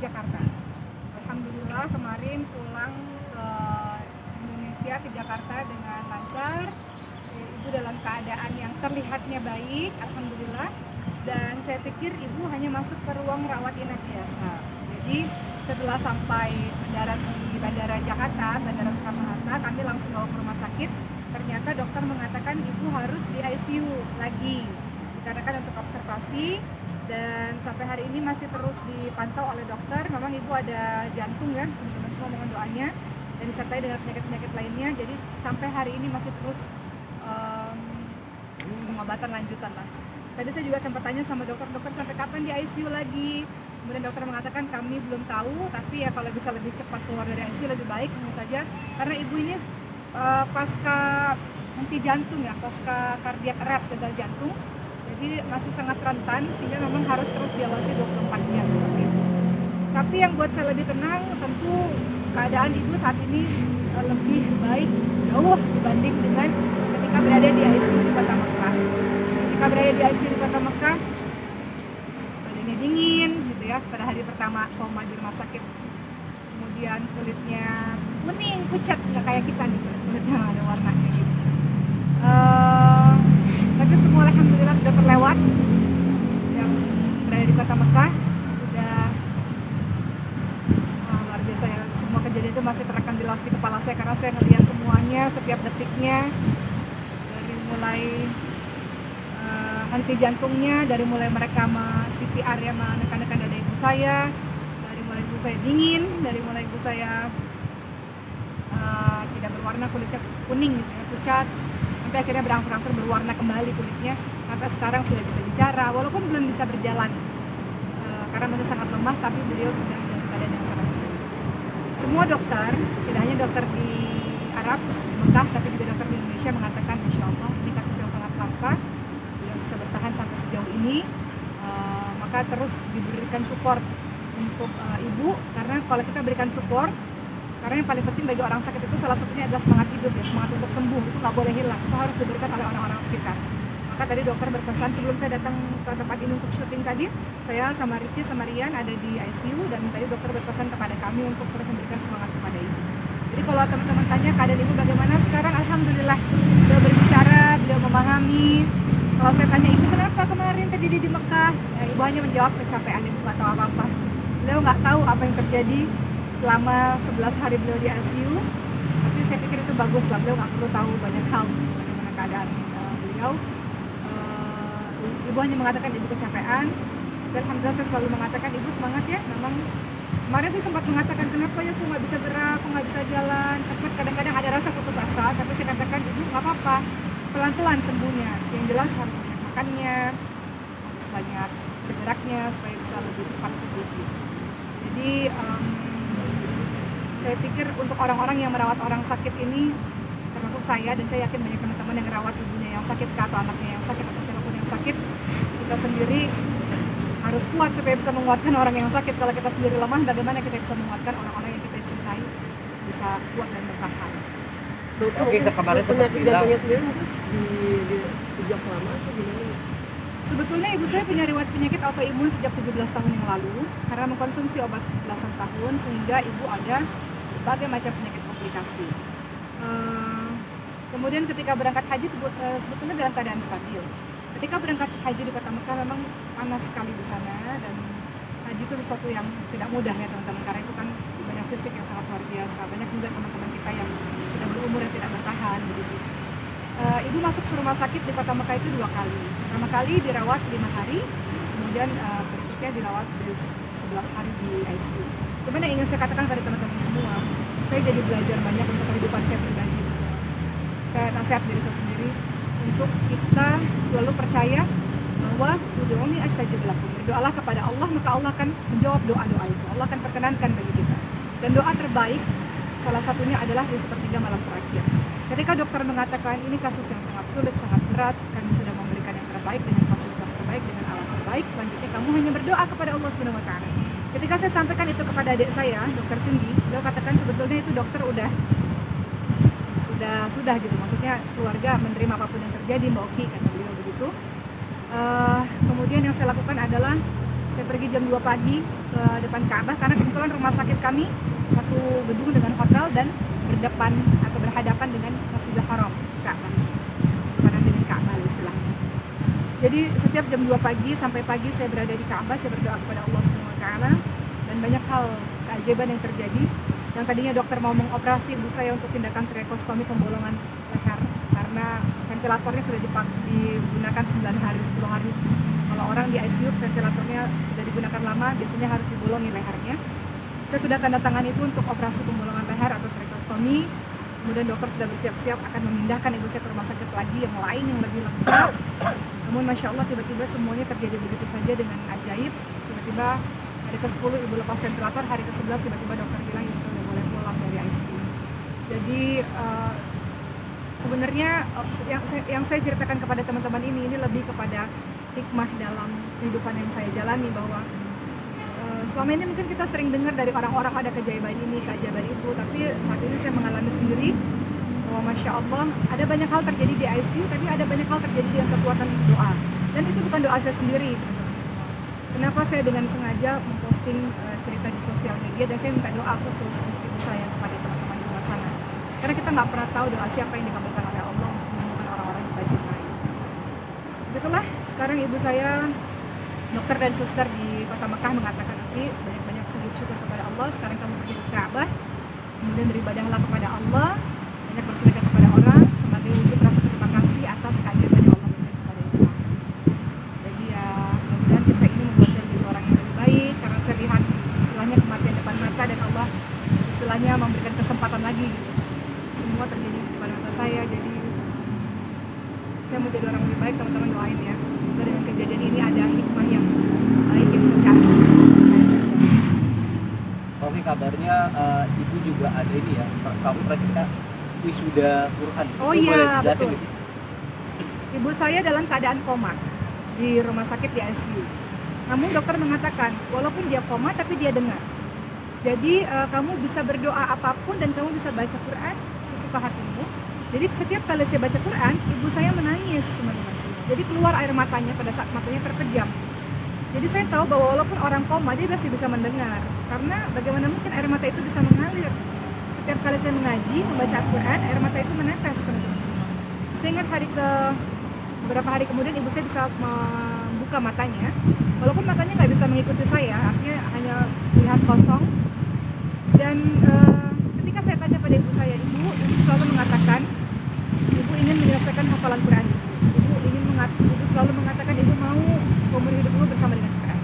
Jakarta. Alhamdulillah kemarin pulang ke Indonesia, ke Jakarta dengan lancar. Ibu dalam keadaan yang terlihatnya baik, alhamdulillah. Dan saya pikir ibu hanya masuk ke ruang rawat inap biasa. Jadi setelah sampai mendarat di Bandara Jakarta, Bandara Soekarno-Hatta, kami langsung bawa ke rumah sakit. Ternyata dokter mengatakan ibu harus di ICU lagi, dikarenakan untuk observasi. Dan sampai hari ini masih terus dipantau oleh dokter. Memang ibu ada jantung ya, teman-teman semua mohon doanya, dan disertai dengan penyakit-penyakit lainnya. Jadi sampai hari ini masih terus pengobatan lanjutan lah. Tadi saya juga sempat tanya sama dokter sampai kapan di ICU lagi. Kemudian dokter mengatakan kami belum tahu, tapi ya kalau bisa lebih cepat keluar dari ICU lebih baik tentu saja. Karena ibu ini pasca henti jantung ya, pasca kardiak keras, gagal jantung. Jadi masih sangat rentan sehingga memang harus terus diawasi 24 jam seperti itu. Tapi yang buat saya lebih tenang tentu keadaan ibu saat ini lebih baik jauh dibanding dengan ketika berada di ICU di Kota Mekah. Ketika berada di ICU di Kota Mekah, badannya dingin gitu ya pada hari pertama koma di rumah sakit. Kemudian kulitnya kuning, pucat, nggak kayak kita nih kulit yang ada warnanya gitu. Tapi semua alhamdulillah sudah terlewat. Yang berada di Kota Mekah sudah luar biasa ya, semua kejadian itu masih terekam jelas di kepala saya karena saya ngelihat semuanya setiap detiknya, dari mulai henti jantungnya, dari mulai mereka CPR ya menekan-nekan dada ibu saya, dari mulai ibu saya dingin, dari mulai ibu saya tidak berwarna, kulitnya kuning gitu ya, pucat, sampai akhirnya berangsur-angsur berwarna kembali kulitnya, sampai sekarang sudah bisa bicara walaupun belum bisa berjalan karena masih sangat lemah, tapi beliau sudah dalam keadaan yang sangat baik. Semua dokter, tidak hanya dokter di Arab, Mekah, tapi juga dokter di Indonesia mengatakan insya Allah ini kasus yang sangat langka, beliau bisa bertahan sampai sejauh ini. Maka terus diberikan support untuk ibu, karena kalau kita berikan support, karena yang paling penting bagi orang sakit itu salah satunya adalah semangat hidup ya, semangat untuk sembuh itu nggak boleh hilang, itu harus diberikan oleh orang-orang sekitar. Maka tadi dokter berpesan sebelum saya datang ke tempat ini untuk syuting tadi, saya sama Richie sama Rian ada di ICU, dan tadi dokter berpesan kepada kami untuk terus memberikan semangat kepada ibu. Jadi kalau teman-teman tanya keadaan ibu bagaimana sekarang, alhamdulillah beliau berbicara, beliau memahami. Kalau saya tanya ibu kenapa kemarin terjadi di Mekah, ya, ibu hanya menjawab kecapean, ibu nggak tahu apa-apa. Beliau nggak tahu apa yang terjadi selama 11 hari beliau di ICU, tapi saya pikir itu bagus lah, beliau nggak perlu tahu banyak hal bagaimana keadaan beliau. Ibu hanya mengatakan ibu kecapean, dan alhamdulillah saya selalu mengatakan ibu semangat ya. Memang kemarin sih sempat mengatakan kenapa ya aku nggak bisa gerak, aku nggak bisa jalan, sempat kadang-kadang ada rasa putus asa, tapi saya katakan ibu nggak apa-apa, pelan-pelan sembuhnya, yang jelas harus banyak makannya, harus banyak bergeraknya supaya bisa lebih cepat pulih gitu. Jadi saya pikir untuk orang-orang yang merawat orang sakit ini, termasuk saya, dan saya yakin banyak teman-teman yang merawat ibunya yang sakit atau anaknya yang sakit atau siapapun yang sakit, kita sendiri harus kuat supaya bisa menguatkan orang yang sakit. Kalau kita sendiri lemah, bagaimana kita bisa menguatkan orang-orang yang kita cintai bisa kuat dan bertahan. Oke, kemarin sempat bilang sendiri mungkin di sejak lama atau gimana? Sebetulnya ibu saya punya riwayat penyakit autoimun sejak 17 tahun yang lalu karena mengkonsumsi obat belasan tahun, sehingga ibu ada berbagai macam penyakit komplikasi. Kemudian ketika berangkat haji sebetulnya dalam keadaan stabil. Ketika berangkat haji di Kota Mekah memang panas sekali di sana, dan haji itu sesuatu yang tidak mudah ya teman-teman, karena itu kan ibadah fisik yang sangat luar biasa. Banyak juga teman-teman kita yang sudah berumur yang tidak bertahan begitu. Ibu masuk ke rumah sakit di Kota Mekah itu 2 kali. Pertama kali dirawat 5 hari, kemudian berikutnya dirawat 11 hari di ICU. Cuman yang ingin saya katakan pada teman-teman semua, saya jadi belajar banyak untuk kehidupan saya pribadi. Saya nasihat diri saya sendiri untuk kita selalu percaya bahwa ud'uuni astajib lakum. Berdoalah kepada Allah, maka Allah akan menjawab doa-doa itu. Allah akan perkenankan bagi kita. Dan doa terbaik salah satunya adalah di sepertiga malam terakhir. Ketika dokter mengatakan ini kasus yang sangat sulit, sangat berat, kami sudah memberikan yang terbaik dengan fasilitas terbaik, dengan alat terbaik, selanjutnya kamu hanya berdoa kepada Allah Subhanahu wa taala. Ketika saya sampaikan itu kepada adik saya, Dokter Cindy, beliau katakan sebetulnya itu dokter sudah gitu, maksudnya keluarga menerima apapun yang terjadi, Mbak Oki, kata beliau begitu. Kemudian yang saya lakukan adalah Saya pergi jam 2 pagi ke depan Ka'bah karena kebetulan rumah sakit kami satu gedung dengan hotel dan berdepan atau berhadapan dengan Masjidil Haram, Ka'bah. Berhadapan dengan Ka'bah istilahnya. Jadi setiap jam 2 pagi sampai pagi saya berada di Ka'bah, saya berdoa kepada Allah Subhanahu wa taala dan banyak hal keajaiban yang terjadi. Yang tadinya dokter mau mengoperasi ibu saya untuk tindakan tracheostomi pembolongan leher karena ventilatornya sudah digunakan 9 hari, 10 hari. Kalau orang di ICU ventilatornya sudah digunakan lama, biasanya harus dibolongi lehernya. Saya sudah tanda tangan itu untuk operasi pembolongan leher atau tracheostomi. Kemudian dokter sudah bersiap-siap akan memindahkan ibu saya ke rumah sakit lagi yang lain yang lebih lengkap. Namun Masya Allah tiba-tiba semuanya terjadi begitu saja dengan ajaib. Tiba-tiba hari ke-10 ibu lepas ventilator, hari ke-11 tiba-tiba dokter bilang ibu sudah boleh pulang dari ICU. Jadi sebenarnya yang saya ceritakan kepada teman-teman ini lebih kepada hikmah dalam kehidupan yang saya jalani, bahwa selama ini mungkin kita sering dengar dari orang-orang ada keajaiban ini, keajaiban itu, tapi saat ini saya mengalami sendiri bahwa Masya Allah ada banyak hal terjadi di ICU, tapi ada banyak hal terjadi dengan kekuatan doa, dan itu bukan doa saya sendiri, teman-teman semua. Kenapa saya dengan sengaja memposting cerita di sosial media dan saya minta doa khusus untuk ibu saya kepada teman-teman di luar sana, karena kita nggak pernah tahu doa siapa yang dikabulkan oleh Allah untuk menyembuhkan orang-orang yang kita cintai. Begitulah, sekarang ibu saya, dokter dan suster di kota Mekah mengatakan, nanti banyak-banyak sujud syukur kepada Allah, sekarang kamu pergi ke Ka'bah, kemudian beribadahlah kepada Allah, banyak bersedekah kepada orang sebagai wujud rasa terima kasih atas keajaiban yang Allah berikan kepada kita. Jadi ya mudah-mudahan kisah ini membuat saya menjadi orang yang lebih baik, karena saya lihat istilahnya kematian depan mata dan Allah istilahnya memberikan kesempatan lagi gitu. Semua terjadi di depan mata saya, jadi saya mau jadi orang lebih baik. Teman-teman doain ya, semoga dengan kejadian ini ada hikmah yang baik yang bisa saya ambil. Oke, kabarnya ibu juga ada ini ya, kamu pernah wisuda Quran. Oh Itu boleh iya, dijelasin betul. gitu? Ibu saya dalam keadaan koma di rumah sakit di ICU. Namun dokter mengatakan walaupun dia koma tapi dia dengar. Jadi kamu bisa berdoa apapun dan kamu bisa baca Quran sesuka hatimu. Jadi setiap kali saya baca Quran, ibu saya menangis, teman-teman semua. Jadi keluar air matanya pada saat matanya terpejam. Jadi saya tahu bahwa walaupun orang koma dia masih bisa mendengar. Karena bagaimana mungkin air mata itu bisa mengalir. Setiap kali saya mengaji, membaca Al-Quran, air mata itu menetes, teman-teman semua. Saya ingat beberapa hari kemudian ibu saya bisa membuka matanya. Walaupun matanya nggak bisa mengikuti saya, artinya hanya lihat kosong. Dan ketika saya tanya pada ibu saya, ibu selalu mengatakan, ibu ingin menyelesaikan hafalan Quran. Ibu selalu mengatakan ibu mau seumur hidup ibu bersama dengan Quran.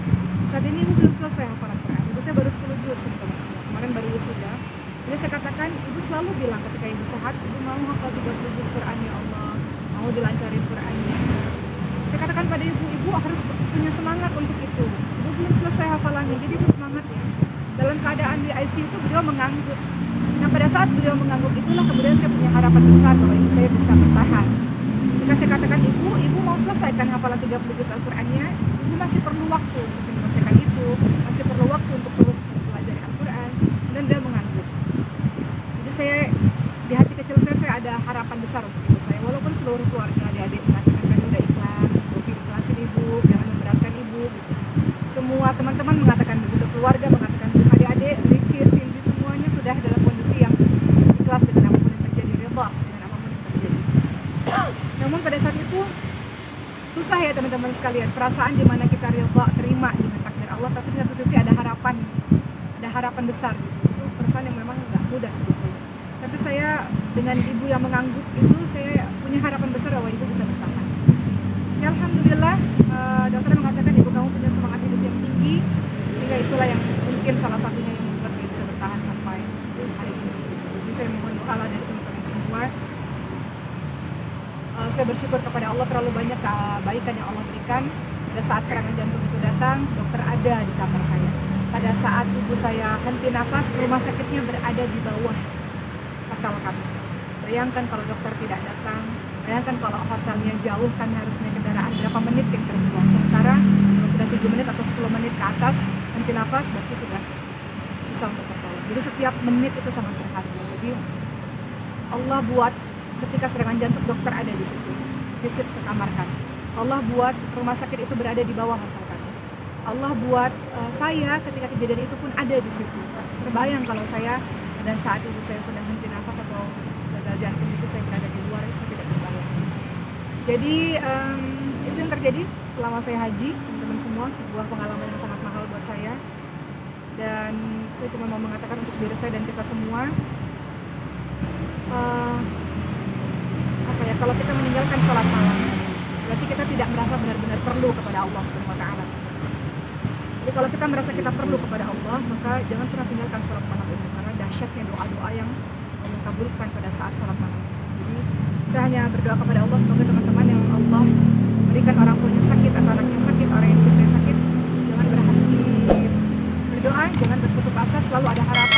Saat ini ibu belum selesai hafalan Quran. Ibu saya baru 10 juz, teman-teman semua. Kemarin baru wisuda. Jadi saya katakan, ibu selalu bilang ketika ibu sehat, ibu mau hafal 30 juz Quran ya Allah, mau dilancarin Qurannya. Saya katakan pada ibu harus punya semangat untuk itu. Ibu belum selesai hafalannya, jadi ibu semangat ya. Dalam keadaan di ICU itu beliau mengangguk. Nah pada saat beliau mengangguk itulah kemudian saya punya harapan besar bahwa ibu saya bisa bertahan. Ketika saya katakan ibu mau selesaikan hafalan 30 juz Al-Qurannya, ibu masih perlu waktu untuk menyelesaikan itu, masih perlu waktu untuk terus belajar Al-Quran, dan dia mengangguk. Jadi saya di hati kecil saya ada harapan besar untuk ibu saya, walaupun seluruh keluarga adik-adik mengatakan kan udah ikhlas, ikhlasin ibu, jangan memberatkan ibu gitu. Semua teman-teman mengatakan begitu, keluarga mengatakan begitu, adik-adik, Richie, Cindy, semuanya sudah dalam kondisi yang ikhlas dengan apapun yang terjadi, ridha dengan apapun yang terjadi. Namun pada saat itu susah ya teman-teman sekalian, perasaan dimana kita ridha, terima dengan takdir Allah, tapi di satu sisi ada harapan besar gitu. Itu perasaan yang memang nggak mudah sebetulnya. Tapi saya dengan ibu yang mengangguk itu, saya punya harapan besar bahwa ibu bisa bertahan. Ya Alhamdulillah, dokter mengatakan ibu kamu punya semangat hidup yang tinggi, sehingga itulah yang mungkin salah satunya yang membuat dia bisa bertahan sampai hari ini. Jadi saya mohon doa dari teman-teman semua. Saya bersyukur kepada Allah terlalu banyak kebaikan yang Allah berikan. Pada saat serangan jantung itu datang, dokter ada di kamar saya. Pada saat ibu saya henti nafas, rumah sakitnya berada di bawah hotel kami. Bayangkan kalau dokter tidak datang, bayangkan kalau hotelnya jauh, kami harus naik kendaraan berapa menit yang terbuang. Sementara kalau sudah 7 menit atau 10 menit ke atas henti nafas, berarti sudah susah untuk tertolong. Jadi setiap menit itu sangat berharga. Jadi Allah buat ketika serangan jantung dokter ada di situ, visit ke kamar kami. Allah buat rumah sakit itu berada di bawah hotel kami. Allah buat saya ketika kejadian itu pun ada di situ. Terbayang kalau saya pada saat itu saya sedang henti nafas atau gagal jantung itu saya berada di luar, itu saya tidak terbayang. Jadi itu yang terjadi selama saya haji, teman-teman semua, sebuah pengalaman yang sangat mahal buat saya. Dan saya cuma mau mengatakan untuk diri saya dan kita semua, kalau kita meninggalkan sholat malam, berarti kita tidak merasa benar-benar perlu kepada Allah Subhanahu wa taala. Jadi kalau kita merasa kita perlu kepada Allah, maka jangan pernah tinggalkan sholat malam itu, karena dahsyatnya doa-doa yang mengabulkan pada saat sholat malam. Jadi saya hanya berdoa kepada Allah, semoga teman-teman yang Allah berikan orang tuanya sakit atau anaknya sakit, orang yang cintai sakit, jangan berhenti berdoa, jangan berputus asa, selalu ada harapan